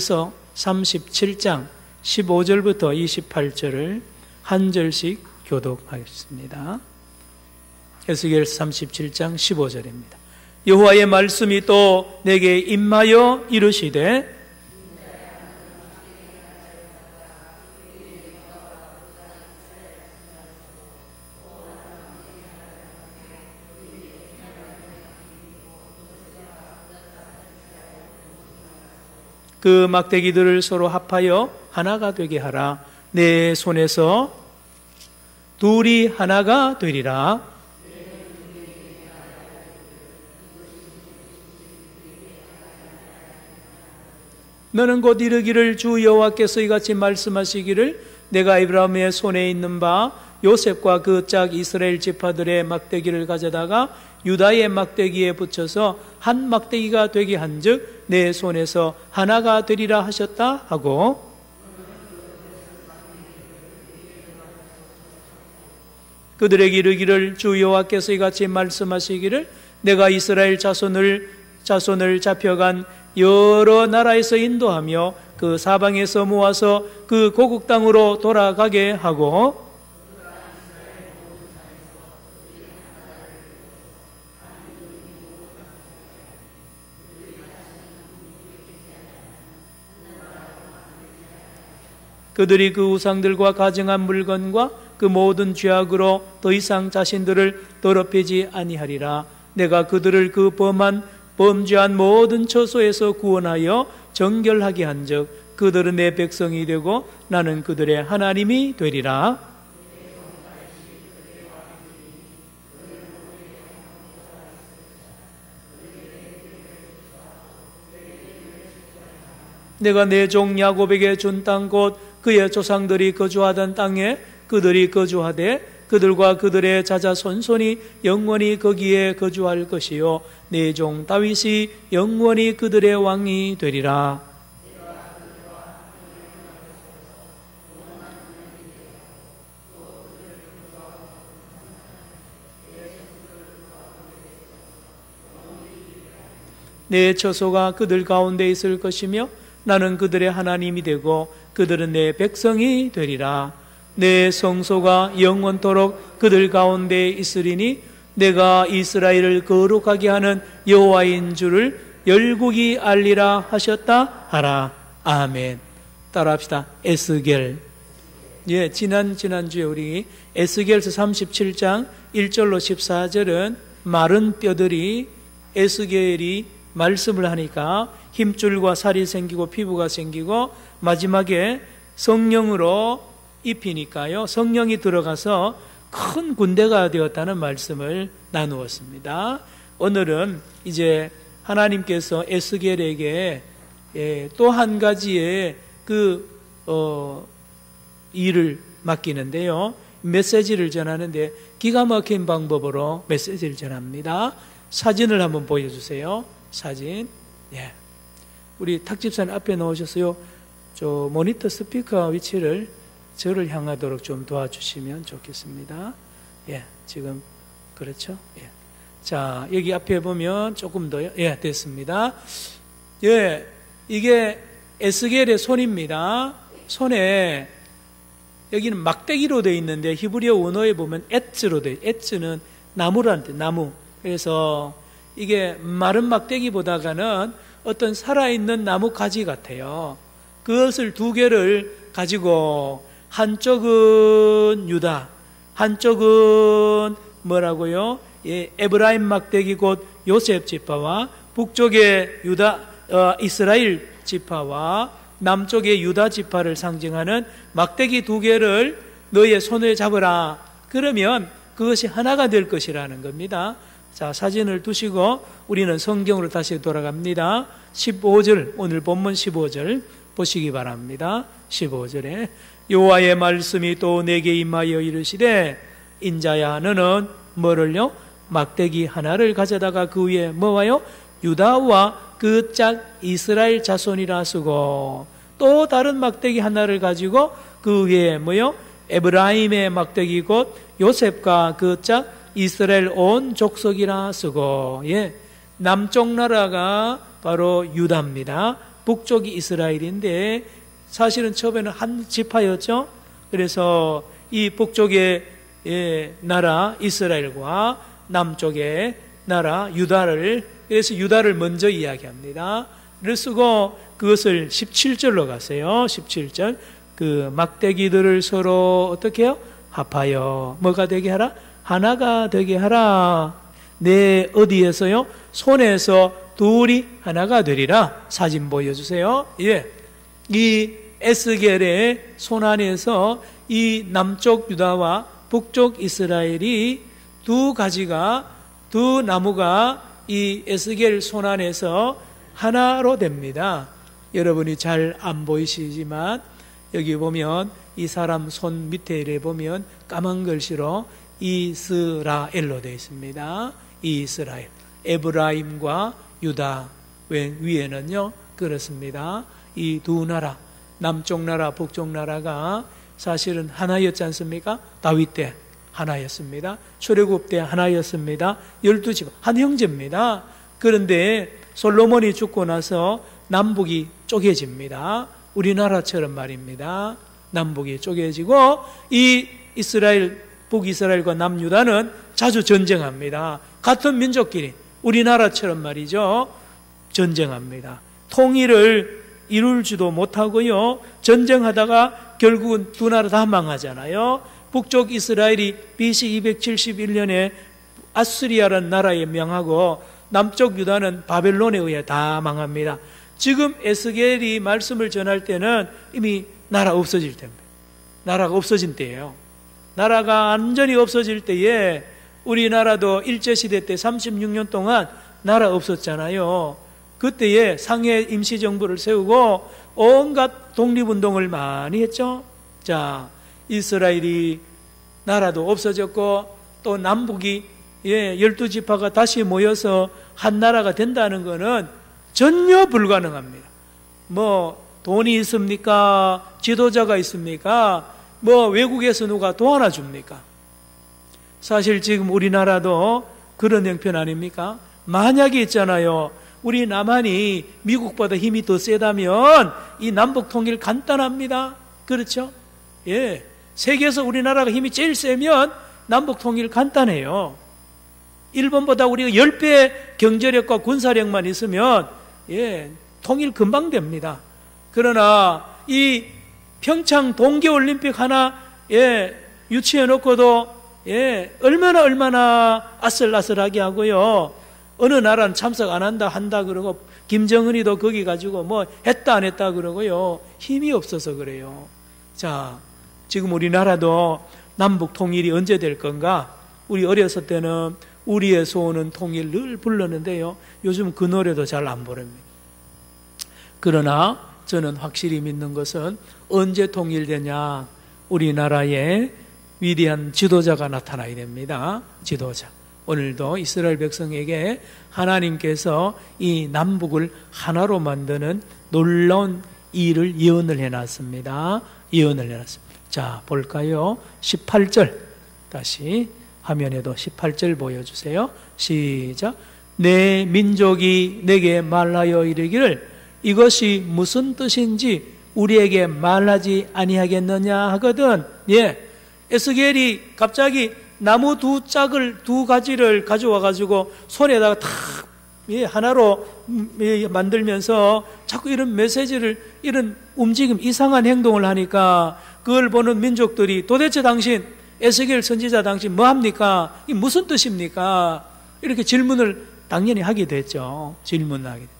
에스겔서 37장 15절부터 28절을 한 절씩 교독하겠습니다. 에스겔서 37장 15절입니다. 여호와의 말씀이 또 내게 임하여 이르시되 그 막대기들을 서로 합하여 하나가 되게 하라. 내 손에서 둘이 하나가 되리라. 너는 곧 이르기를 주 여호와께서 이같이 말씀하시기를 내가 아브라함의 손에 있는 바 요셉과 그 짝 이스라엘 지파들의 막대기를 가져다가 유다의 막대기에 붙여서 한 막대기가 되게 한즉 내 손에서 하나가 되리라 하셨다 하고, 그들에게 이르기를 주 여호와께서 이같이 말씀하시기를 내가 이스라엘 자손을 잡혀간 여러 나라에서 인도하며 그 사방에서 모아서 그 고국 땅으로 돌아가게 하고, 그들이 그 우상들과 가증한 물건과 그 모든 죄악으로 더 이상 자신들을 더럽히지 아니하리라. 내가 그들을 그 범죄한 모든 처소에서 구원하여 정결하게 한즉 그들은 내 백성이 되고 나는 그들의 하나님이 되리라. 내가 내 종 야곱에게 준 땅 곧 그의 조상들이 거주하던 땅에 그들이 거주하되 그들과 그들의 자자손손이 영원히 거기에 거주할 것이요 내 종 다윗이 영원히 그들의 왕이 되리라. 내 처소가 그들 가운데 있을 것이며 나는 그들의 하나님이 되고 그들은 내 백성이 되리라. 내 성소가 영원토록 그들 가운데 있으리니 내가 이스라엘을 거룩하게 하는 여호와인 줄을 열국이 알리라 하셨다 하라. 아멘. 따라합시다. 에스겔. 예, 지난주에 우리 에스겔서 37장 1절로 14절은 마른 뼈들이 에스겔이 말씀을 하니까 힘줄과 살이 생기고 피부가 생기고 마지막에 성령으로 입히니까요, 성령이 들어가서 큰 군대가 되었다는 말씀을 나누었습니다. 오늘은 이제 하나님께서 에스겔에게 또 한 가지의 일을 맡기는데요, 메시지를 전하는데 기가 막힌 방법으로 메시지를 전합니다. 사진을 한번 보여주세요. 사진. 예. 우리 탁집사님 앞에 나오셨어요. 저 모니터 스피커 위치를 저를 향하도록 좀 도와주시면 좋겠습니다. 예, 지금 그렇죠? 예. 자, 여기 앞에 보면 조금 더요. 예, 됐습니다. 예, 이게 에스겔의 손입니다. 손에 여기는 막대기로 되어 있는데 히브리어 원어에 보면 엣즈로 되어 있어요. 엣즈는 나무란 뜻, 나무. 그래서 이게 마른 막대기보다는 어떤 살아있는 나무 가지 같아요. 그것을 두 개를 가지고 한쪽은 유다, 한쪽은 뭐라고요? 예, 에브라임 막대기 곧 요셉 지파와 북쪽의 이스라엘 지파와 남쪽의 유다 지파를 상징하는 막대기 두 개를 너의 손에 잡으라. 그러면 그것이 하나가 될 것이라는 겁니다. 자, 사진을 두시고 우리는 성경으로 다시 돌아갑니다. 15절, 오늘 본문 15절 보시기 바랍니다. 15절에 여호와의 말씀이 또 내게 임하여 이르시되 인자야 너는 뭐를요? 막대기 하나를 가져다가 그 위에 뭐와요? 유다와 그 짝 이스라엘 자손이라 쓰고 또 다른 막대기 하나를 가지고 그 위에 뭐요? 에브라임의 막대기 곧 요셉과 그 짝 이스라엘 온 족속이라 쓰고, 예, 남쪽 나라가 바로 유다입니다. 북쪽이 이스라엘인데 사실은 처음에는 한 지파였죠. 그래서 이 북쪽의 나라 이스라엘과 남쪽의 나라 유다를, 그래서 유다를 먼저 이야기합니다. 를 쓰고 그것을 17절로 가세요. 17절. 그 막대기들을 서로 어떻게 해요? 합하여 뭐가 되게 하라? 하나가 되게 하라. 내 어디에서요? 손에서 둘이 하나가 되리라. 사진 보여주세요. 예. 이 에스겔의 손 안에서 이 남쪽 유다와 북쪽 이스라엘이 두 나무가 이 에스겔 손 안에서 하나로 됩니다. 여러분이 잘 안 보이시지만 여기 보면 이 사람 손 밑에 이래 보면 까만 글씨로 이스라엘로 되어 있습니다. 이스라엘. 에브라임과 유다 위에는요 그렇습니다. 이 두 나라, 남쪽 나라, 북쪽 나라가 사실은 하나였지 않습니까? 다윗 때 하나였습니다. 출애굽 때 하나였습니다. 12집 한 형제입니다. 그런데 솔로몬이 죽고 나서 남북이 쪼개집니다. 우리나라처럼 말입니다. 남북이 쪼개지고 이 이스라엘, 북이스라엘과 남유다는 자주 전쟁합니다. 같은 민족끼리 우리나라처럼 말이죠. 전쟁합니다. 통일을 이룰지도 못하고요. 전쟁하다가 결국은 두 나라 다 망하잖아요. 북쪽 이스라엘이 BC 271년에 아수리아라는 나라에 명하고 남쪽 유다는 바벨론에 의해 다 망합니다. 지금 에스겔이 말씀을 전할 때는 이미 나라 없어질 때입니다. 나라가 없어진 때예요. 나라가 완전히 없어질 때에 우리나라도 일제시대 때 36년 동안 나라 없었잖아요. 그때에 상해 임시정부를 세우고 온갖 독립운동을 많이 했죠. 자, 이스라엘이 나라도 없어졌고 또 남북이 12지파가 다시 모여서 한 나라가 된다는 것은 전혀 불가능합니다. 뭐 돈이 있습니까? 지도자가 있습니까? 뭐 외국에서 누가 도와나 줍니까? 사실 지금 우리나라도 그런 형편 아닙니까? 만약에 있잖아요. 우리 남한이 미국보다 힘이 더 세다면 이 남북 통일 간단합니다. 그렇죠? 예. 세계에서 우리나라가 힘이 제일 세면 남북 통일 간단해요. 일본보다 우리가 10배 경제력과 군사력만 있으면 통일 금방 됩니다. 그러나 이 평창 동계올림픽 하나 유치해 놓고도 얼마나 아슬아슬하게 하고요. 어느 나라는 참석 안 한다 그러고 김정은이도 거기 가지고 뭐 했다 안 했다 그러고요. 힘이 없어서 그래요. 자, 지금 우리나라도 남북 통일이 언제 될 건가? 우리 어렸을 때는 우리의 소원은 통일 늘 불렀는데요. 요즘 그 노래도 잘 안 부릅니다. 그러나 저는 확실히 믿는 것은 언제 통일되냐? 우리나라에 위대한 지도자가 나타나야 됩니다. 지도자. 오늘도 이스라엘 백성에게 하나님께서 이 남북을 하나로 만드는 놀라운 일을 예언을 해놨습니다. 예언을 해놨습니다. 자, 볼까요? 18절. 다시 화면에도 18절 보여주세요. 시작. 내 민족이 내게 말하여 이르기를 이것이 무슨 뜻인지 우리에게 말하지 아니하겠느냐 하거든. 에스겔이 갑자기 나무 두 가지를 가져와 가지고 손에다가 탁 하나로 만들면서 자꾸 이런 메시지를, 이런 움직임, 이상한 행동을 하니까 그걸 보는 민족들이 도대체 당신 에스겔 선지자 당신 뭐합니까? 이게 무슨 뜻입니까? 이렇게 질문을 당연히 하게 됐죠. 질문을 하게 됐죠.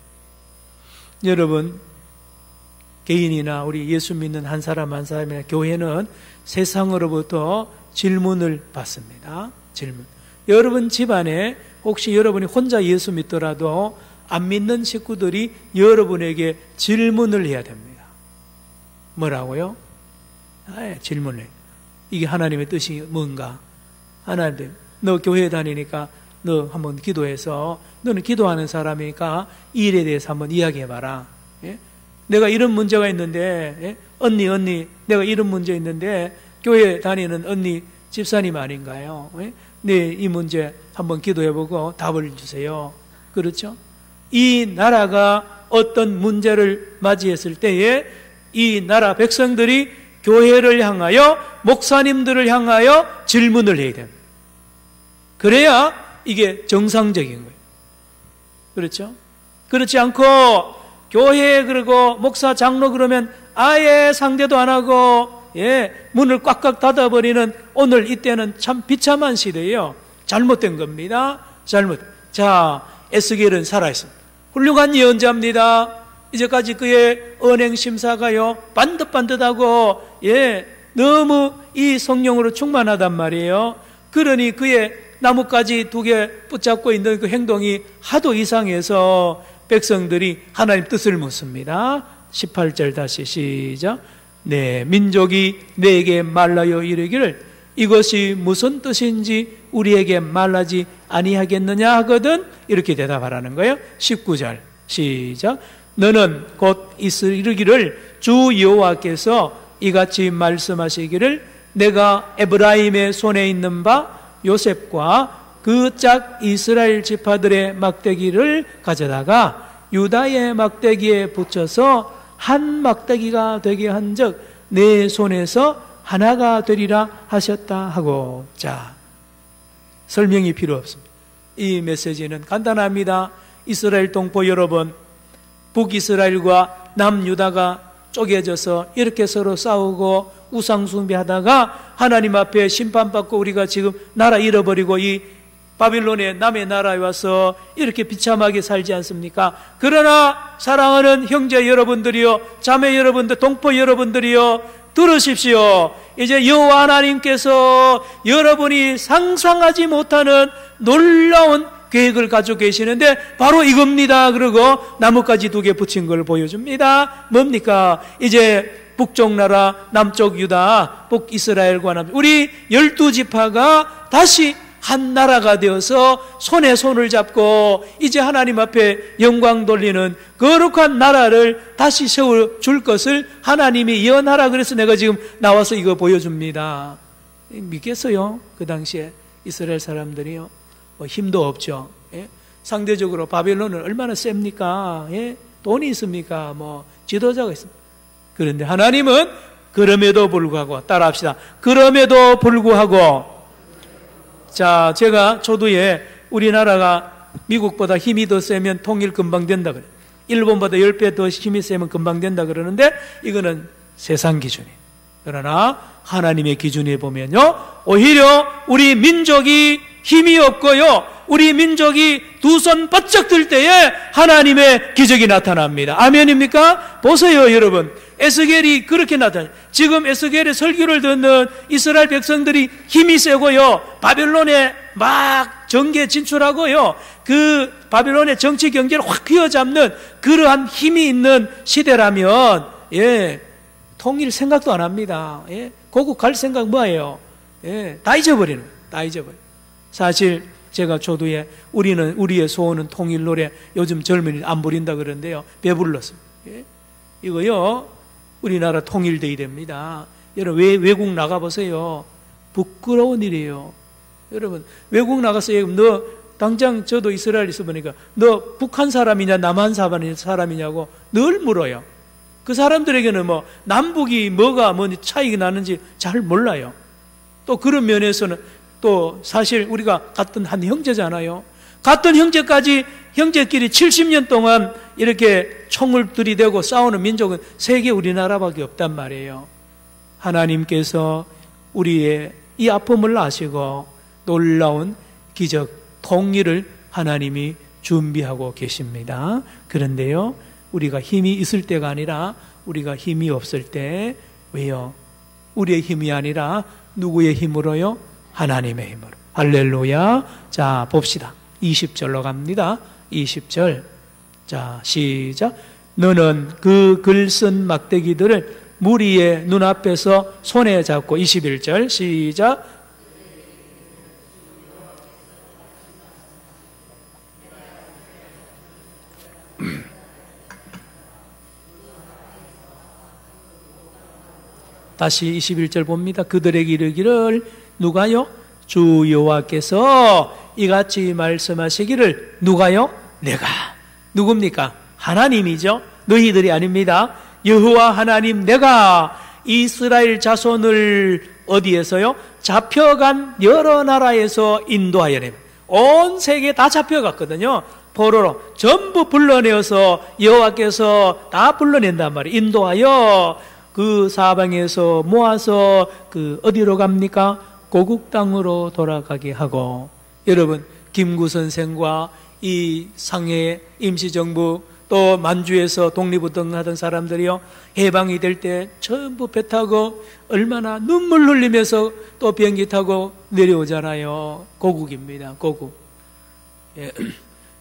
여러분, 개인이나 우리 예수 믿는 한 사람 한 사람이나 교회는 세상으로부터 질문을 받습니다. 질문. 여러분 집안에 혹시 여러분이 혼자 예수 믿더라도 안 믿는 식구들이 여러분에게 질문을 해야 됩니다. 뭐라고요? 질문을 해요. 이게 하나님의 뜻이 뭔가? 하나님, 너 교회 다니니까 너 한번 기도해서, 너는 기도하는 사람이니까 이 일에 대해서 한번 이야기해봐라. 내가 이런 문제가 있는데, 언니, 내가 이런 문제 있는데 교회 다니는 언니 집사님 아닌가요? 네, 이 문제 한번 기도해보고 답을 주세요. 그렇죠? 이 나라가 어떤 문제를 맞이했을 때에 이 나라 백성들이 교회를 향하여, 목사님들을 향하여 질문을 해야 됩니다. 그래야 이게 정상적인 거예요. 그렇죠? 그렇지 않고 교회 그러고 목사 장로 그러면 아예 상대도 안 하고 문을 꽉꽉 닫아버리는 오늘 이때는 참 비참한 시대예요. 잘못된 겁니다. 자, 에스겔은 살아있습니다. 훌륭한 예언자입니다. 이제까지 그의 언행 심사가요 반듯반듯하고 너무 이 성령으로 충만하단 말이에요. 그러니 그의 나뭇가지 2개 붙잡고 있는 그 행동이 하도 이상해서 백성들이 하나님 뜻을 묻습니다. 18절 다시 시작. 네, 민족이 내게 말라요 이르기를 이것이 무슨 뜻인지 우리에게 말하지 아니하겠느냐 하거든. 이렇게 대답하라는 거예요. 19절 시작. 너는 곧 이르기를 주 여호와께서 이같이 말씀하시기를 내가 에브라임의 손에 있는 바 요셉과 그 짝 이스라엘 지파들의 막대기를 가져다가 유다의 막대기에 붙여서 한 막대기가 되게 한즉 내 손에서 하나가 되리라 하셨다 하고. 자, 설명이 필요 없습니다. 이 메시지는 간단합니다. 이스라엘 동포 여러분, 북이스라엘과 남유다가 쪼개져서 이렇게 서로 싸우고 우상숭배하다가 하나님 앞에 심판받고 우리가 지금 나라 잃어버리고 이 바빌론의 남의 나라에 와서 이렇게 비참하게 살지 않습니까? 그러나 사랑하는 형제 여러분들이요, 자매 여러분들, 동포 여러분들이요, 들으십시오. 이제 여호와 하나님께서 여러분이 상상하지 못하는 놀라운 계획을 가지고 계시는데 바로 이겁니다. 그리고 나뭇가지 2개 붙인 걸 보여줍니다. 뭡니까? 이제 북쪽 나라, 남쪽 유다, 북이스라엘과 우리 12지파가 다시 한 나라가 되어서 손에 손을 잡고 이제 하나님 앞에 영광 돌리는 거룩한 나라를 다시 세워줄 것을 하나님이 예언하라 그래서 내가 지금 나와서 이거 보여줍니다. 믿겠어요? 그 당시에 이스라엘 사람들이요, 힘도 없죠. 상대적으로 바벨론은 얼마나 셉니까? 돈이 있습니까? 지도자가 있습니다. 그런데 하나님은 그럼에도 불구하고, 따라합시다. 그럼에도 불구하고, 자, 제가 초두에 우리나라가 미국보다 힘이 더 세면 통일 금방 된다 그래요. 일본보다 10배 더 힘이 세면 금방 된다 그러는데 이거는 세상 기준이에요. 그러나 하나님의 기준에 보면요, 오히려 우리 민족이 힘이 없고요, 우리 민족이 두 손 바짝 들 때에 하나님의 기적이 나타납니다. 아멘입니까? 보세요 여러분, 에스겔이 그렇게 나타나요. 지금 에스겔의 설교를 듣는 이스라엘 백성들이 힘이 세고요, 바벨론에 막 정계 진출하고요, 그 바벨론의 정치 경제를 확 휘어잡는 그러한 힘이 있는 시대라면 통일 생각도 안 합니다. 고국 갈 생각 뭐예요? 다 잊어버리는 거예요. 다 잊어버려요. 사실 제가 초두에 우리의 소원은 통일 노래 요즘 젊은이 안 부린다 그러는데요, 배불렀습니다. 이거요, 우리나라 통일돼야 됩니다. 여러분 외국 나가보세요. 부끄러운 일이에요. 여러분 외국 나가서 너 당장 저도 이스라엘 있어 보니까 너 북한 사람이냐 남한 사람이냐고 늘 물어요. 그 사람들에게는 남북이 뭐가 차이가 나는지 잘 몰라요. 또 그런 면에서는 또 사실 우리가 같은 한 형제잖아요. 같은 형제끼리 70년 동안 이렇게 총을 들이대고 싸우는 민족은 세계 우리나라밖에 없단 말이에요. 하나님께서 우리의 이 아픔을 아시고 놀라운 기적, 통일을 하나님이 준비하고 계십니다. 그런데요, 우리가 힘이 있을 때가 아니라 우리가 힘이 없을 때, 왜요? 우리의 힘이 아니라 누구의 힘으로요? 하나님의 힘으로. 할렐루야. 자, 봅시다. 20절로 갑니다. 20절. 자, 시작. 너는 그 글 쓴 막대기들을 무리의 눈앞에서 손에 잡고. 21절 시작. 다시 21절 봅니다. 그들에게 이르기를, 누가요? 주 여호와께서 이같이 말씀하시기를. 누가요? 내가. 누굽니까? 하나님이죠. 너희들이 아닙니다. 여호와 하나님 내가 이스라엘 자손을 어디에서요? 잡혀간 여러 나라에서 인도하여 냅니다. 온 세계에 다 잡혀갔거든요. 포로로 전부 불러내어서 여호와께서 다 불러낸단 말이에요. 인도하여 그 사방에서 모아서 그 어디로 갑니까? 고국 땅으로 돌아가게 하고, 여러분 김구 선생과 이 상해 임시정부 또 만주에서 독립운동하던 사람들이요, 해방이 될 때 전부 배 타고 얼마나 눈물 흘리면서 또 비행기 타고 내려오잖아요. 고국입니다. 고국. 예.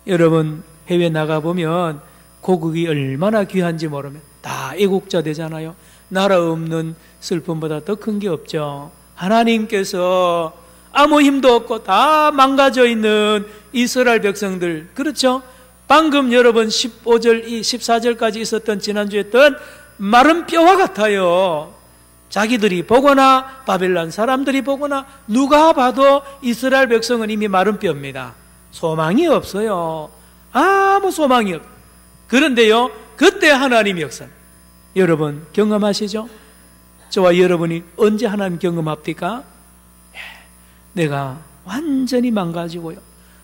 여러분 해외 나가보면 고국이 얼마나 귀한지 모르면 다 애국자 되잖아요. 나라 없는 슬픔보다 더 큰 게 없죠. 하나님께서 아무 힘도 없고 다 망가져 있는 이스라엘 백성들, 그렇죠? 방금 여러분 15절, 14절까지 있었던 지난주에 했던 마른 뼈와 같아요. 자기들이 보거나 바벨론 사람들이 보거나 누가 봐도 이스라엘 백성은 이미 마른 뼈입니다. 소망이 없어요. 아무 소망이 없어요. 그런데요, 그때 하나님 역사 여러분 경험하시죠? 저와 여러분이 언제 하나님 경험합니까? 내가 완전히 망가지고요,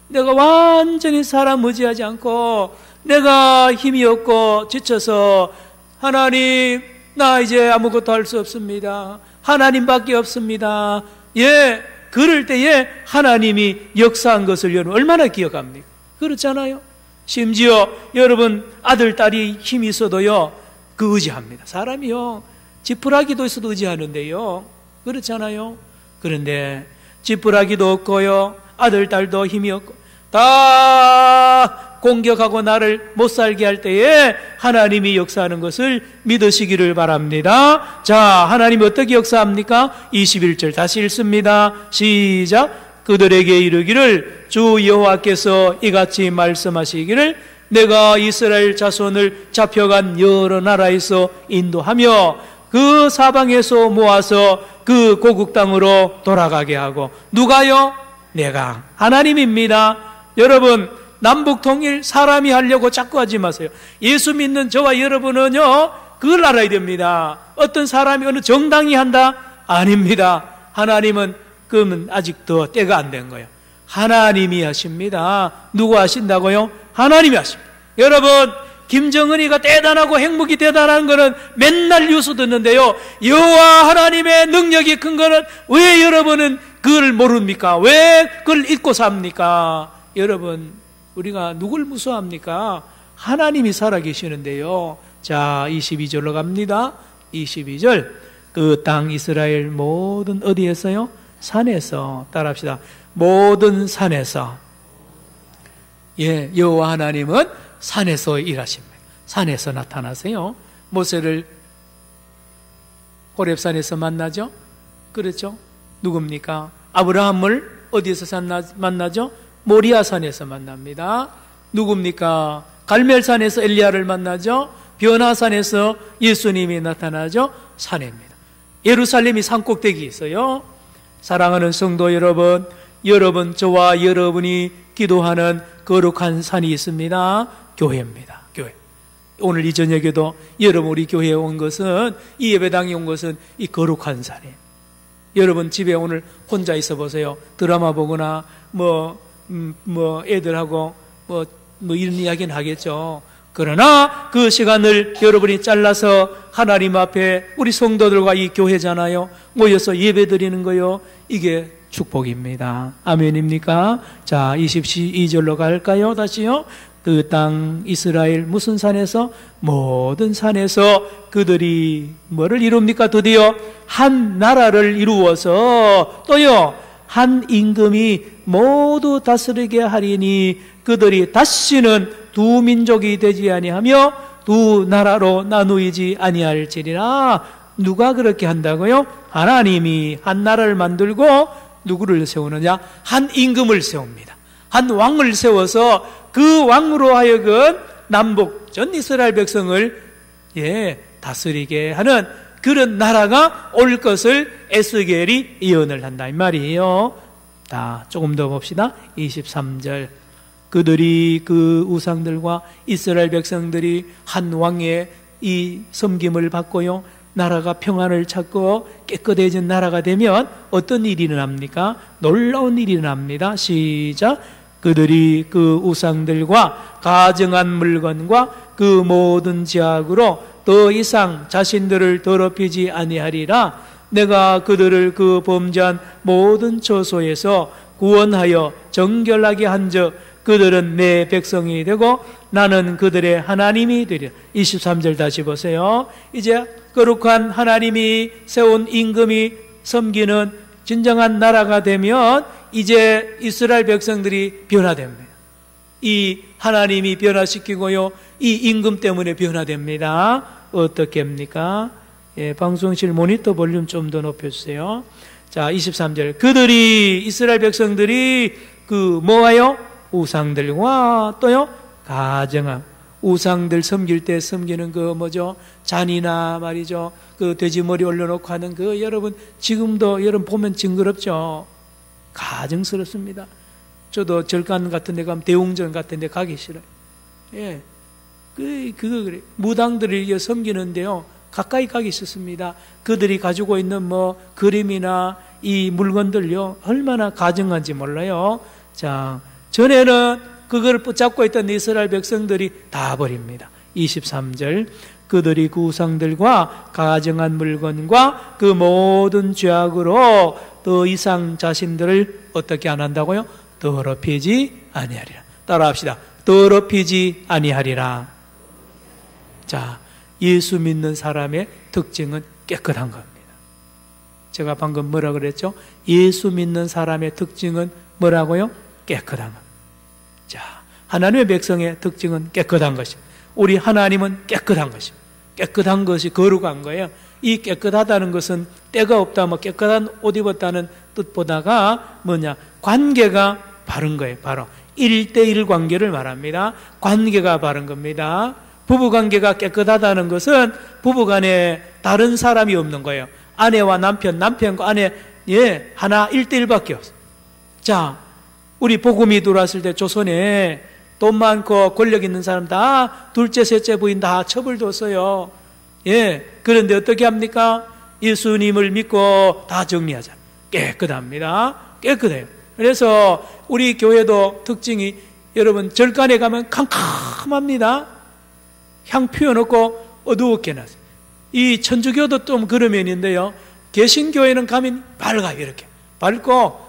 내가 완전히 사람 의지하지 않고 내가 힘이 없고 지쳐서 하나님 나 이제 아무것도 할 수 없습니다, 하나님밖에 없습니다. 예, 그럴 때에 하나님이 역사한 것을 여러분 얼마나 기억합니까? 그렇잖아요. 심지어 여러분 아들 딸이 힘이 있어도요 그 의지합니다. 사람이요 지푸라기도 있어도 의지하는데요, 그렇잖아요. 그런데 지푸라기도 없고요 아들 딸도 힘이 없고 다 공격하고 나를 못 살게 할 때에 하나님이 역사하는 것을 믿으시기를 바랍니다. 자, 하나님이 어떻게 역사합니까? 21절 다시 읽습니다. 시작. 그들에게 이르기를 주 여호와께서 이같이 말씀하시기를 내가 이스라엘 자손을 잡혀간 여러 나라에서 인도하며 그 사방에서 모아서 그 고국 땅으로 돌아가게 하고, 누가요? 내가 하나님입니다. 여러분 남북 통일 사람이 하려고 자꾸 하지 마세요. 예수 믿는 저와 여러분은요 그걸 알아야 됩니다. 어떤 사람이 어느 정당이 한다? 아닙니다. 하나님은 그러면 아직도 때가 안 된 거예요. 하나님이 하십니다. 누가 하신다고요? 하나님이 하십니다. 여러분 김정은이가 대단하고 행복이 대단한 거는 맨날 뉴스 듣는데요, 여호와 하나님의 능력이 큰 거는 왜 여러분은 그걸 모릅니까? 왜 그걸 잊고 삽니까? 여러분 우리가 누굴 무서워합니까? 하나님이 살아계시는데요. 자, 22절로 갑니다. 22절. 그 땅 이스라엘 모든 어디에서요? 산에서. 따라합시다. 모든 산에서. 예, 여호와 하나님은 산에서 일하십니다. 산에서 나타나세요. 모세를 호렙산에서 만나죠? 그렇죠? 누굽니까? 아브라함을 어디에서 만나죠? 모리아산에서 만납니다. 누굽니까? 갈멜산에서 엘리야를 만나죠? 변화산에서 예수님이 나타나죠? 산입니다. 예루살렘이 산꼭대기에 있어요. 사랑하는 성도 여러분, 여러분 저와 여러분이 기도하는 거룩한 산이 있습니다. 교회입니다. 교회. 오늘 이 저녁에도 여러분 우리 교회에 온 것은, 이 예배당에 온 것은 이 거룩한 산이에요. 여러분 집에 오늘 혼자 있어 보세요. 드라마 보거나 애들하고 이런 이야기는 하겠죠. 그러나 그 시간을 여러분이 잘라서 하나님 앞에 우리 성도들과 이 교회잖아요, 모여서 예배 드리는 거요, 이게 축복입니다. 아멘입니까? 자, 22절로 갈까요? 다시요. 그 땅 이스라엘 무슨 산에서? 모든 산에서 그들이 뭐를 이룹니까? 드디어 한 나라를 이루어서 또요 한 임금이 모두 다스리게 하리니 그들이 다시는 두 민족이 되지 아니하며 두 나라로 나누이지 아니할지니라. 누가 그렇게 한다고요? 하나님이 한 나라를 만들고 누구를 세우느냐? 한 임금을 세웁니다. 한 왕을 세워서 그 왕으로 하여금 남북 전 이스라엘 백성을 다스리게 하는 그런 나라가 올 것을 에스겔이 예언을 한다 이 말이에요. 자, 조금 더 봅시다. 23절. 그들이 그 우상들과 이스라엘 백성들이 한 왕의 이 섬김을 받고요, 나라가 평안을 찾고 깨끗해진 나라가 되면 어떤 일이 일어납니까? 놀라운 일이 일어납니다. 시작. 그들이 그 우상들과 가증한 물건과 그 모든 죄악으로 더 이상 자신들을 더럽히지 아니하리라. 내가 그들을 그 범죄한 모든 처소에서 구원하여 정결하게 한즉 그들은 내 백성이 되고 나는 그들의 하나님이 되리라. 23절 다시 보세요. 이제 거룩한 하나님이 세운 임금이 섬기는 진정한 나라가 되면 이제 이스라엘 백성들이 변화됩니다. 이 하나님이 변화시키고요, 이 임금 때문에 변화됩니다. 어떻게 합니까? 예, 방송실 모니터 볼륨 좀 더 높여주세요. 자, 23절. 그들이, 이스라엘 백성들이 그 뭐와요? 우상들과 또요, 가정함. 우상들 섬길 때 섬기는 그 뭐죠? 잔이나 말이죠. 그 돼지머리 올려놓고 하는 그 여러분, 지금도 여러분 보면 징그럽죠? 가증스럽습니다. 저도 절간 같은 데 가면 대웅전 같은 데 가기 싫어요. 예. 그거 그래. 무당들을 섬기는데요, 가까이 가기 싫습니다. 그들이 가지고 있는 뭐 그림이나 이 물건들요, 얼마나 가증한지 몰라요. 자, 전에는 그걸 붙잡고 있던 이스라엘 백성들이 다 버립니다. 23절. 그들이 그 우상들과 가증한 물건과 그 모든 죄악으로 더 이상 자신들을 어떻게 안 한다고요? 더럽히지 아니하리라. 따라합시다. 더럽히지 아니하리라. 자, 예수 믿는 사람의 특징은 깨끗한 겁니다. 제가 방금 뭐라 그랬죠? 예수 믿는 사람의 특징은 뭐라고요? 깨끗한 겁니다. 자, 하나님의 백성의 특징은 깨끗한 것입니다. 우리 하나님은 깨끗한 것입니다. 깨끗한 것이 거룩한 거예요. 이 깨끗하다는 것은 때가 없다, 뭐 깨끗한 옷 입었다는 뜻보다가 뭐냐? 관계가 바른 거예요. 바로 1대1 관계를 말합니다. 관계가 바른 겁니다. 부부관계가 깨끗하다는 것은 부부간에 다른 사람이 없는 거예요. 아내와 남편, 남편과 아내, 예, 하나 1대1밖에 없어요. 자, 우리 복음이 들어왔을 때 조선에 돈 많고 권력 있는 사람 다 둘째, 셋째 부인 다 처벌뒀어요. 예, 그런데 어떻게 합니까? 예수님을 믿고 다 정리하자. 깨끗합니다. 깨끗해요. 그래서 우리 교회도 특징이 여러분 절간에 가면 캄캄합니다. 향 피워놓고 어두웠게 놨어요. 이 천주교도 좀 그런 면인데요, 개신교회는 가면 밝아요. 이렇게 밝고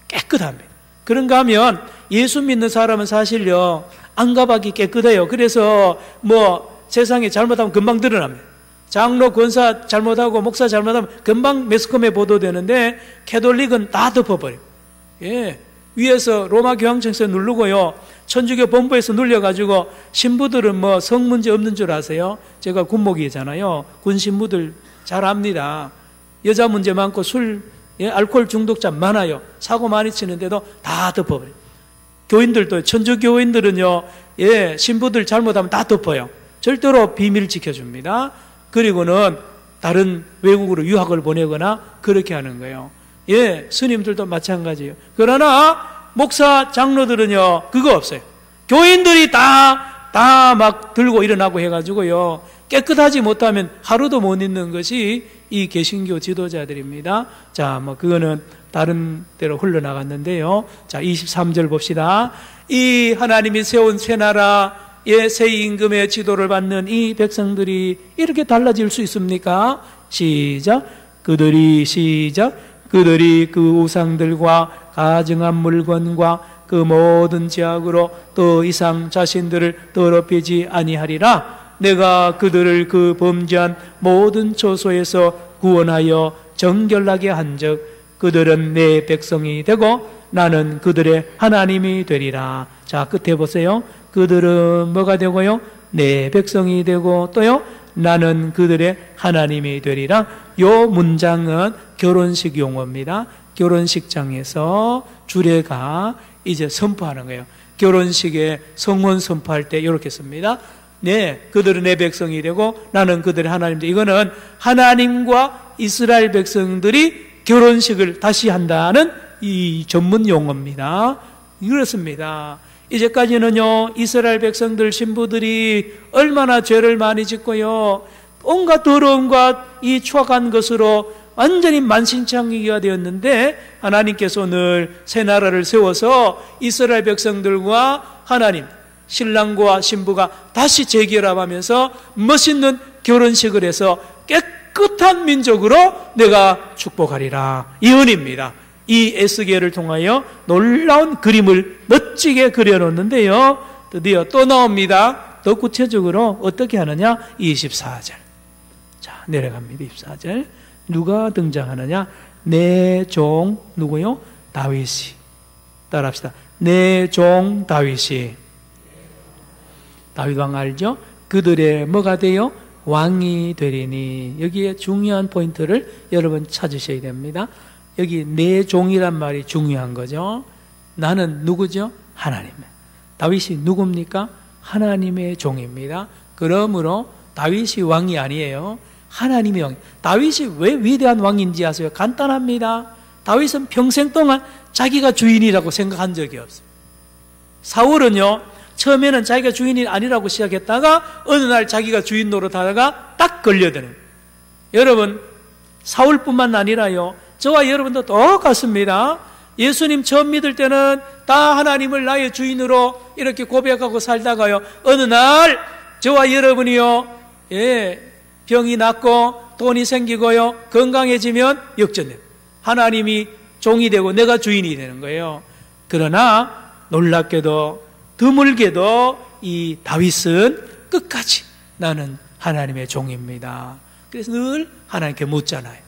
깨끗합니다. 그런가 하면 예수 믿는 사람은 사실요, 안가박이 깨끗해요. 그래서 뭐 세상에 잘못하면 금방 드러납니다. 장로, 권사 잘못하고 목사 잘못하면 금방 매스컴에 보도되는데 캐톨릭은 다 덮어버려요. 예, 위에서 로마 교황청에서 누르고요, 천주교 본부에서 눌려가지고 신부들은 뭐 성 문제 없는 줄 아세요? 제가 군목이잖아요. 군 신부들 잘 압니다. 여자 문제 많고 술, 예, 알코올 중독자 많아요. 사고 많이 치는데도 다 덮어버려요. 교인들도, 천주교인들은요, 예, 신부들 잘못하면 다 덮어요. 절대로 비밀 지켜줍니다. 그리고는 다른 외국으로 유학을 보내거나 그렇게 하는 거예요. 예, 스님들도 마찬가지예요. 그러나 목사, 장로들은요, 그거 없어요. 교인들이 다 막 들고 일어나고 해가지고요, 깨끗하지 못하면 하루도 못 있는 것이 이 개신교 지도자들입니다. 자, 뭐 그거는 다른 데로 흘러나갔는데요. 자, 23절 봅시다. 이 하나님이 세운 새 나라의 새 임금의 지도를 받는 이 백성들이 이렇게 달라질 수 있습니까? 시작. 그들이 그 우상들과 가증한 물건과 그 모든 죄악으로 더 이상 자신들을 더럽히지 아니하리라. 내가 그들을 그 범죄한 모든 처소에서 구원하여 정결하게 한즉 그들은 내 백성이 되고 나는 그들의 하나님이 되리라. 자, 끝에 보세요. 그들은 뭐가 되고요? 내 백성이 되고 또요, 나는 그들의 하나님이 되리라. 요 문장은 결혼식 용어입니다. 결혼식장에서 주례가 이제 선포하는 거예요. 결혼식에 성혼 선포할 때 이렇게 씁니다. 네, 그들은 내 백성이 되고 나는 그들의 하나님 되리라. 이거는 하나님과 이스라엘 백성들이 결혼식을 다시 한다는 이 전문 용어입니다. 그렇습니다. 이제까지는요, 이스라엘 백성들, 신부들이 얼마나 죄를 많이 짓고요, 온갖 더러움과 이 추악한 것으로 완전히 만신창이가 되었는데, 하나님께서 오늘 새 나라를 세워서 이스라엘 백성들과 하나님, 신랑과 신부가 다시 재결합하면서 멋있는 결혼식을 해서 깨끗한 민족으로 내가 축복하리라. 이 은혜입니다. 이 에스겔을 통하여 놀라운 그림을 멋지게 그려놓는데요, 드디어 또 나옵니다. 더 구체적으로 어떻게 하느냐? 24절. 자, 내려갑니다. 24절. 누가 등장하느냐? 내 종 누구요? 다윗이. 따라합시다. 내 종 다윗이. 다윗 왕 알죠? 그들의 뭐가 돼요? 왕이 되리니. 여기에 중요한 포인트를 여러분 찾으셔야 됩니다. 여기 내 종이란 말이 중요한 거죠. 나는 누구죠? 하나님. 다윗이 누굽니까? 하나님의 종입니다. 그러므로 다윗이 왕이 아니에요. 하나님의 왕. 다윗이 왜 위대한 왕인지 아세요? 간단합니다. 다윗은 평생 동안 자기가 주인이라고 생각한 적이 없어요. 사울은요, 처음에는 자기가 주인이 아니라고 시작했다가 어느 날 자기가 주인 노릇하다가 딱 걸려드는. 여러분, 사울뿐만 아니라요, 저와 여러분도 똑같습니다. 예수님 처음 믿을 때는 다 하나님을 나의 주인으로 이렇게 고백하고 살다가요, 어느 날 저와 여러분이요, 병이 낫고 돈이 생기고요, 건강해지면 역전돼요. 하나님이 종이 되고 내가 주인이 되는 거예요. 그러나 놀랍게도 드물게도 이 다윗은 끝까지 나는 하나님의 종입니다. 그래서 늘 하나님께 묻잖아요.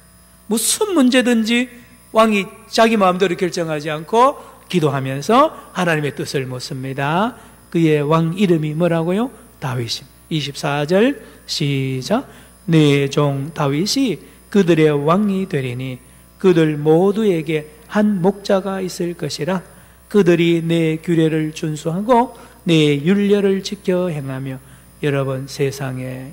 무슨 문제든지 왕이 자기 마음대로 결정하지 않고 기도하면서 하나님의 뜻을 묻습니다. 그의 왕 이름이 뭐라고요? 다윗입니다. 24절 시작. 내 종 다윗이 그들의 왕이 되리니 그들 모두에게 한 목자가 있을 것이라. 그들이 내 규례를 준수하고 내 율례를 지켜 행하며. 여러분, 세상에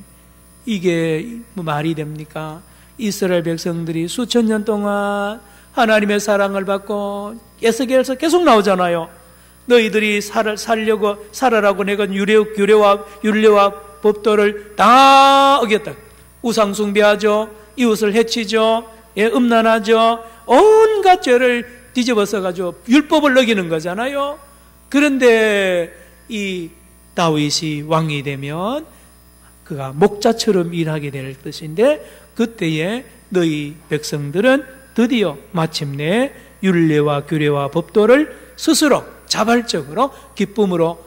이게 말이 됩니까? 이스라엘 백성들이 수천 년 동안 하나님의 사랑을 받고 에스겔에서 계속 나오잖아요. 너희들이 살아라고 내가 율례와 법도를 다 어겼다. 우상 숭배하죠. 이웃을 해치죠. 음란하죠. 온갖 죄를 뒤집어서 가지고 율법을 어기는 거잖아요. 그런데 이 다윗이 왕이 되면 그가 목자처럼 일하게 될 뜻인데, 그때에 너희 백성들은 드디어 마침내 율례와 규례와 법도를 스스로 자발적으로 기쁨으로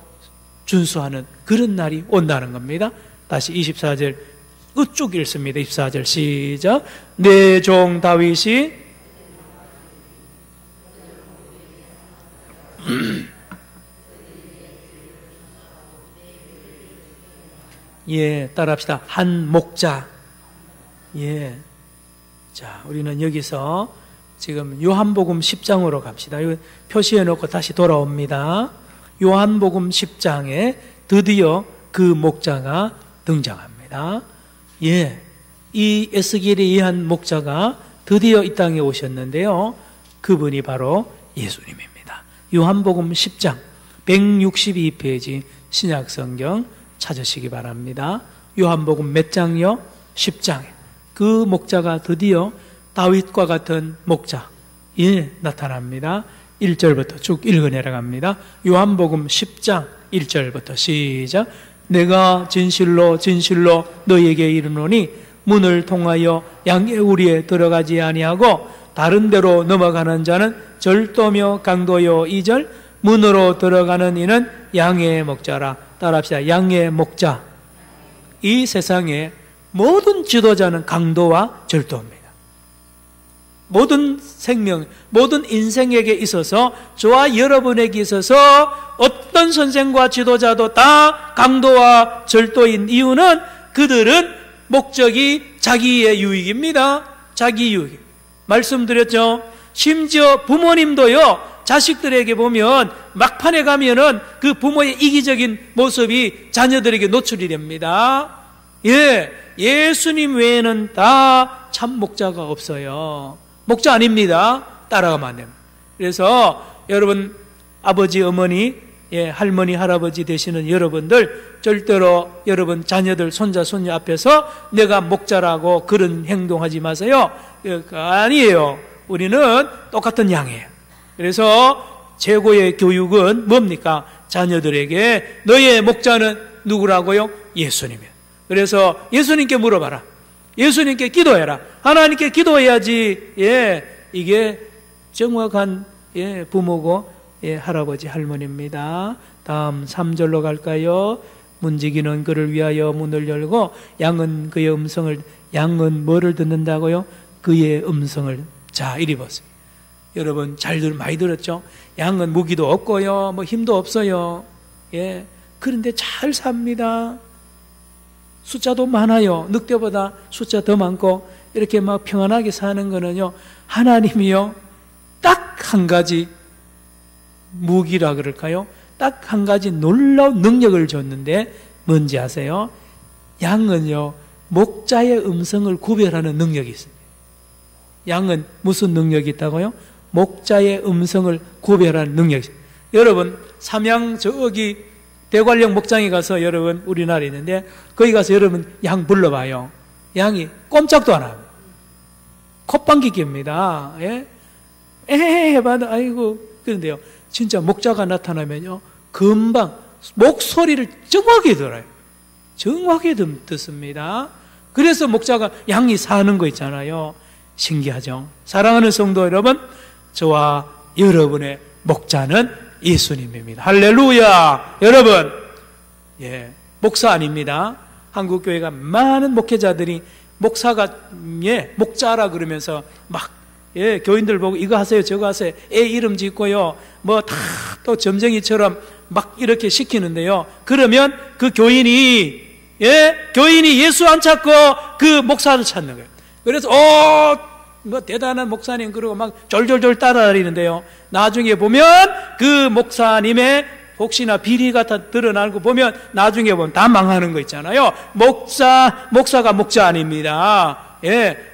준수하는 그런 날이 온다는 겁니다. 다시 24절 쭉 읽습니다. 24절 시작. 내 종 다윗이 따라합시다. 한 목자. 자, 우리는 여기서 지금 요한복음 10장으로 갑시다. 이거 표시해 놓고 다시 돌아옵니다. 요한복음 10장에 드디어 그 목자가 등장합니다. 이 에스겔에 의한 목자가 드디어 이 땅에 오셨는데요, 그분이 바로 예수님입니다. 요한복음 10장 162페이지 신약성경 찾으시기 바랍니다. 요한복음 몇 장이요? 10장에 그 목자가 드디어 다윗과 같은 목자 나타납니다. 1절부터 쭉 읽어 내려갑니다. 요한복음 10장 1절부터 시작. 내가 진실로 진실로 너희에게 이르노니 문을 통하여 양의 우리에 들어가지 아니하고 다른 데로 넘어가는 자는 절도며 강도요. 2절. 문으로 들어가는 이는 양의 목자라. 따라합시다. 양의 목자. 이 세상에 모든 지도자는 강도와 절도입니다. 모든 생명, 모든 인생에게 있어서, 저와 여러분에게 있어서 어떤 선생과 지도자도 다 강도와 절도인 이유는 그들은 목적이 자기의 유익입니다. 자기 유익. 말씀드렸죠. 심지어 부모님도요, 자식들에게 보면 막판에 가면은 그 부모의 이기적인 모습이 자녀들에게 노출이 됩니다. 예수님 외에는 다 참 목자가 없어요. 목자 아닙니다. 따라가면 안 됩니다. 그래서 여러분, 아버지, 어머니 할머니, 할아버지 되시는 여러분들, 절대로 여러분 자녀들, 손자, 손녀 앞에서 내가 목자라고 그런 행동하지 마세요. 아니에요. 우리는 똑같은 양이에요. 그래서 최고의 교육은 뭡니까? 자녀들에게 너의 목자는 누구라고요? 예수님이에요. 그래서 예수님께 물어봐라. 예수님께 기도해라. 하나님께 기도해야지. 이게 정확한 부모고 할아버지, 할머니입니다. 다음 3절로 갈까요? 문지기는 그를 위하여 문을 열고 양은 그의 음성을, 양은 뭐를 듣는다고요? 그의 음성을. 자, 이리 보세요. 여러분 많이 들었죠? 양은 무기도 없고요, 뭐 힘도 없어요. 그런데 잘 삽니다. 숫자도 많아요. 늑대보다 숫자 더 많고 이렇게 막 평안하게 사는 거는요, 하나님이요 딱 한 가지 무기라 그럴까요? 딱 한 가지 놀라운 능력을 줬는데 뭔지 아세요? 양은요 목자의 음성을 구별하는 능력이 있습니다. 양은 무슨 능력이 있다고요? 목자의 음성을 구별하는 능력이 있습니다. 여러분 삼양 저기 대관령 목장에 가서, 여러분 우리나라에 있는데 거기 가서 여러분 양 불러봐요. 양이 꼼짝도 안 합니다. 콧방귀 낍니다. 해봐도 아이고. 그런데요 진짜 목자가 나타나면요 금방 목소리를 정확히 들어요. 정확히 듣습니다. 그래서 목자가 양이 사는 거 있잖아요. 신기하죠? 사랑하는 성도 여러분, 저와 여러분의 목자는 예수님입니다. 할렐루야. 여러분, 목사 아닙니다. 한국교회가 많은 목회자들이 목사가 목자라 그러면서 막 교인들 보고 이거 하세요 저거 하세요, 애 이름 짓고요 뭐 다 또 점쟁이처럼 막 이렇게 시키는데요, 그러면 그 교인이 예수 안 찾고 그 목사를 찾는 거예요. 그래서 뭐 대단한 목사님 그러고 막 졸졸졸 따라다니는데요, 나중에 보면 그 목사님의 혹시나 비리가 다 드러나고 보면 나중에 보면 다 망하는 거 있잖아요. 목사가 목자 아닙니다.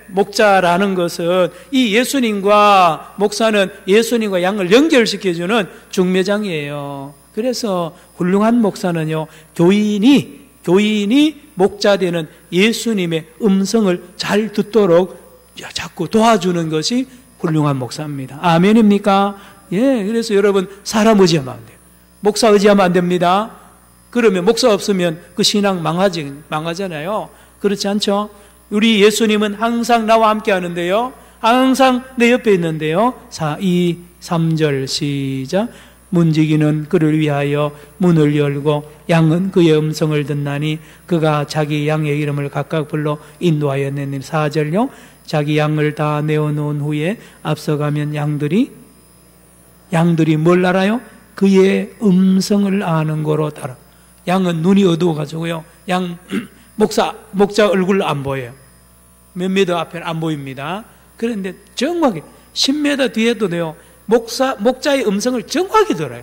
목자라는 것은 이 예수님과 목사는 예수님과 양을 연결시켜주는 중매장이에요. 그래서 훌륭한 목사는요, 교인이 목자 되는 예수님의 음성을 잘 듣도록 자꾸 도와주는 것이 훌륭한 목사입니다. 아멘입니까? 그래서 여러분 사람 의지하면 안 돼요. 목사 의지하면 안 됩니다. 그러면 목사 없으면 그 신앙 망하잖아요. 그렇지 않죠? 우리 예수님은 항상 나와 함께 하는데요, 항상 내 옆에 있는데요. 3절 시작. 문지기는 그를 위하여 문을 열고 양은 그의 음성을 듣나니 그가 자기 양의 이름을 각각 불러 인도하여 내니. 4절요. 자기 양을 다 내어놓은 후에 앞서가면 양들이 뭘 알아요? 그의 음성을 아는 거로 따라. 양은 눈이 어두워가지고요, 목자 얼굴 안 보여요. 몇 미터 앞에는 안 보입니다. 그런데 정확히 10m 뒤에도 돼요, 목자의 음성을 정확히 들어요.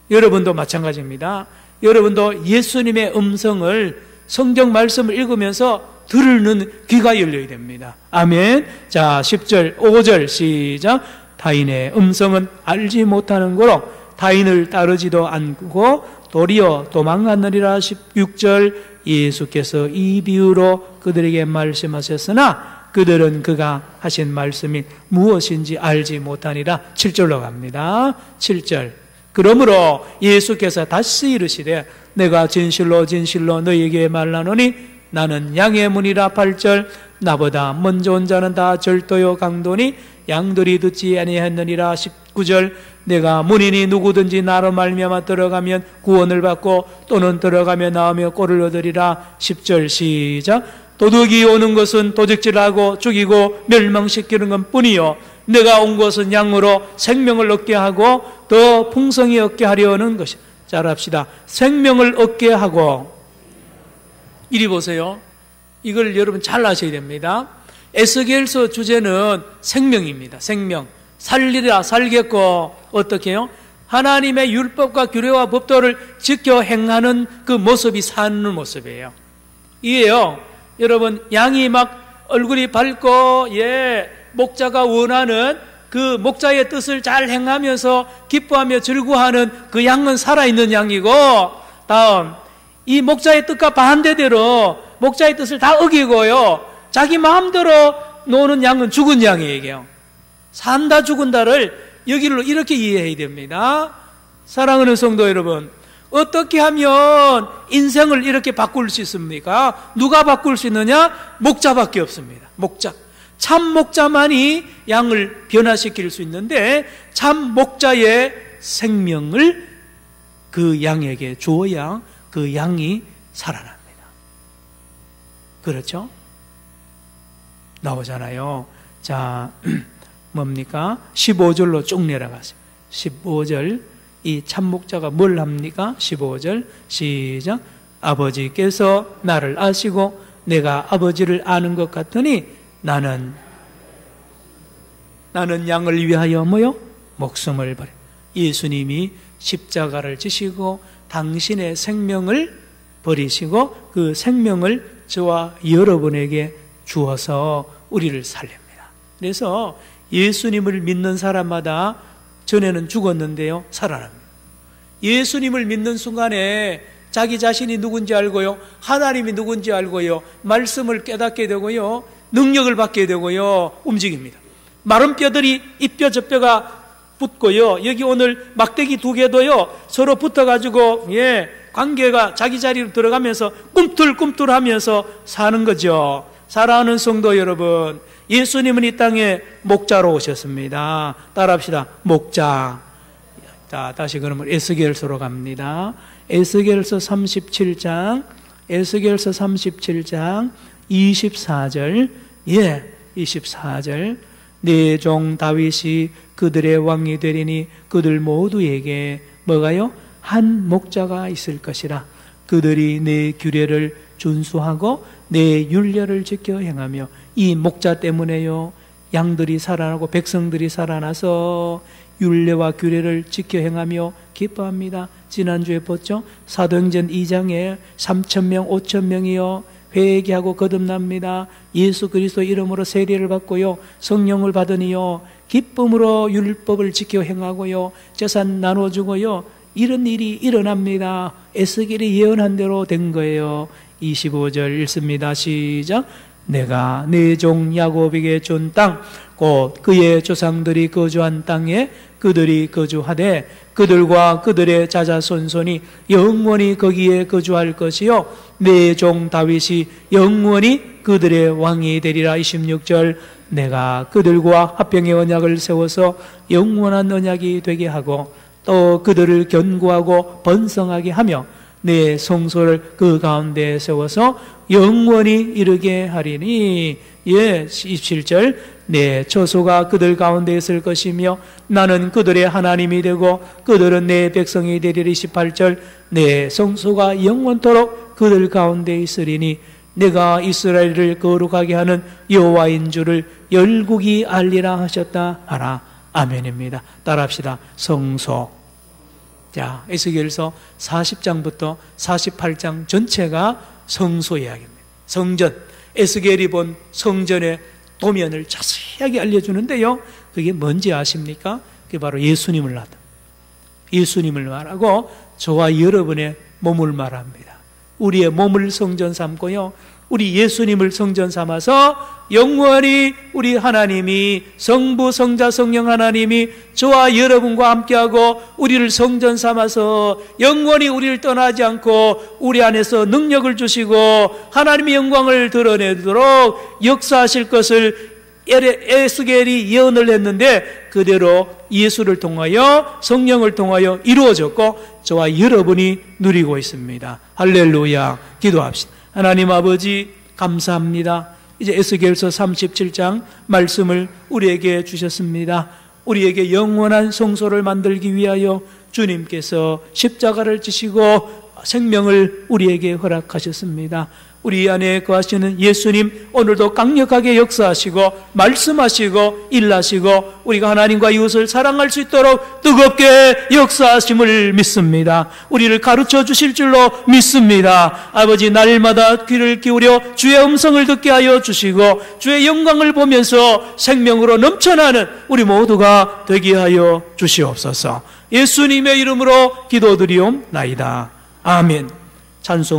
여러분도 마찬가지입니다. 여러분도 예수님의 음성을, 성경 말씀을 읽으면서 들을 귀가 열려야 됩니다. 아멘. 자, 5절 시작. 타인의 음성은 알지 못하는 거로 타인을 따르지도 않고 도리어 도망하느니라. 16절. 예수께서 이 비유로 그들에게 말씀하셨으나 그들은 그가 하신 말씀이 무엇인지 알지 못하니라. 7절로 갑니다. 7절. 그러므로 예수께서 다시 이르시되 내가 진실로 진실로 너희에게 말하노니 나는 양의 문이라. 8절. 나보다 먼저 온 자는 다 절도요 강도니 양들이 듣지 아니하느니라. 19절. 내가 문이니 누구든지 나로 말미암아 들어가면 구원을 받고 또는 들어가며 나오며 꼴을 얻으리라. 10절 시작. 도둑이 오는 것은 도둑질하고 죽이고 멸망시키는 것 뿐이요 내가 온 것은 양으로 생명을 얻게 하고 더 풍성히 얻게 하려는 것이. 잘합시다. 생명을 얻게 하고. 이리 보세요. 이걸 여러분 잘 아셔야 됩니다. 에스겔서 주제는 생명입니다. 생명. 살리라, 살겠고. 어떻게 해요? 하나님의 율법과 규례와 법도를 지켜 행하는 그 모습이 사는 모습이에요. 이게요, 여러분 양이 막 얼굴이 밝고 목자가 원하는 그 목자의 뜻을 잘 행하면서 기뻐하며 즐거워하는 그 양은 살아있는 양이고, 다음 이 목자의 뜻과 반대대로 목자의 뜻을 다 어기고요 자기 마음대로 노는 양은 죽은 양이에요. 산다 죽은다를 여기로 이렇게 이해해야 됩니다. 사랑하는 성도 여러분, 어떻게 하면 인생을 이렇게 바꿀 수 있습니까? 누가 바꿀 수 있느냐? 목자밖에 없습니다. 목자. 참 목자만이 양을 변화시킬 수 있는데, 참 목자의 생명을 그 양에게 주어야 그 양이 살아납니다. 그렇죠? 나오잖아요. 자, 뭡니까? 15절로 쭉 내려가세요. 15절, 이 참목자가 뭘 합니까? 15절 시작. 아버지께서 나를 아시고 내가 아버지를 아는 것 같으니 나는 양을 위하여 뭐요? 목숨을 버려. 예수님이 십자가를 지시고 당신의 생명을 버리시고 그 생명을 저와 여러분에게 주어서 우리를 살립니다. 그래서 예수님을 믿는 사람마다 전에는 죽었는데요 살아납니다. 예수님을 믿는 순간에 자기 자신이 누군지 알고요, 하나님이 누군지 알고요, 말씀을 깨닫게 되고요, 능력을 받게 되고요, 움직입니다. 마른 뼈들이 이 뼈 저 뼈가 붙고요, 여기 오늘 막대기 두 개도요 서로 붙어가지고 관계가 자기 자리로 들어가면서 꿈틀꿈틀하면서 사는 거죠. 사랑하는 성도 여러분, 예수님은 이 땅에 목자로 오셨습니다. 따라합시다. 목자. 자, 다시 그러면 에스겔서로 갑니다. 에스겔서 37장 24절 24절. 내 종 다윗이 그들의 왕이 되리니 그들 모두에게 뭐가요? 한 목자가 있을 것이라. 그들이 내 규례를 준수하고 내 율례를 지켜 행하며, 이 목자 때문에요 양들이 살아나고 백성들이 살아나서 율례와 규례를 지켜 행하며 기뻐합니다. 지난주에 봤죠? 사도행전 2장에 3,000명 5,000명이요 회개하고 거듭납니다. 예수 그리스도 이름으로 세례를 받고요 성령을 받으니요 기쁨으로 율법을 지켜 행하고요 재산 나눠주고요 이런 일이 일어납니다. 에스겔이 예언한 대로 된 거예요. 25절 읽습니다. 시작. 내가 내 종 야곱에게 준 땅 곧 그의 조상들이 거주한 땅에 그들이 거주하되 그들과 그들의 자자손손이 영원히 거기에 거주할 것이요 내 종 다윗이 영원히 그들의 왕이 되리라. 26절. 내가 그들과 화평의 언약을 세워서 영원한 언약이 되게 하고 또 그들을 견고하고 번성하게 하며 내 성소를 그 가운데 세워서 영원히 이르게 하리니. 27절. 내 처소가 그들 가운데 있을 것이며 나는 그들의 하나님이 되고 그들은 내 백성이 되리리. 28절. 내 성소가 영원토록 그들 가운데 있으리니 내가 이스라엘을 거룩하게 하는 여호와인 줄을 열국이 알리라 하셨다 하라. 아멘입니다. 따라합시다. 성소. 자, 에스겔서 40장부터 48장 전체가 성소 이야기입니다. 성전. 에스겔이 본 성전의 도면을 자세하게 알려주는데요 그게 뭔지 아십니까? 그게 바로 예수님을 말합니다. 예수님을 말하고 저와 여러분의 몸을 말합니다. 우리의 몸을 성전 삼고요 우리 예수님을 성전 삼아서 영원히 우리 하나님이 성부 성자 성령 하나님이 저와 여러분과 함께하고 우리를 성전 삼아서 영원히 우리를 떠나지 않고 우리 안에서 능력을 주시고 하나님의 영광을 드러내도록 역사하실 것을 에스겔이 예언을 했는데 그대로 예수를 통하여 성령을 통하여 이루어졌고 저와 여러분이 누리고 있습니다. 할렐루야. 기도합시다. 하나님 아버지 감사합니다. 이제 에스겔서 37장 말씀을 우리에게 주셨습니다. 우리에게 영원한 성소를 만들기 위하여 주님께서 십자가를 지시고 생명을 우리에게 허락하셨습니다. 우리 안에 거하시는 예수님 오늘도 강력하게 역사하시고 말씀하시고 일하시고 우리가 하나님과 이웃을 사랑할 수 있도록 뜨겁게 역사하심을 믿습니다. 우리를 가르쳐 주실 줄로 믿습니다. 아버지, 날마다 귀를 기울여 주의 음성을 듣게 하여 주시고 주의 영광을 보면서 생명으로 넘쳐나는 우리 모두가 되게 하여 주시옵소서. 예수님의 이름으로 기도드리옵나이다. 아멘. 찬송.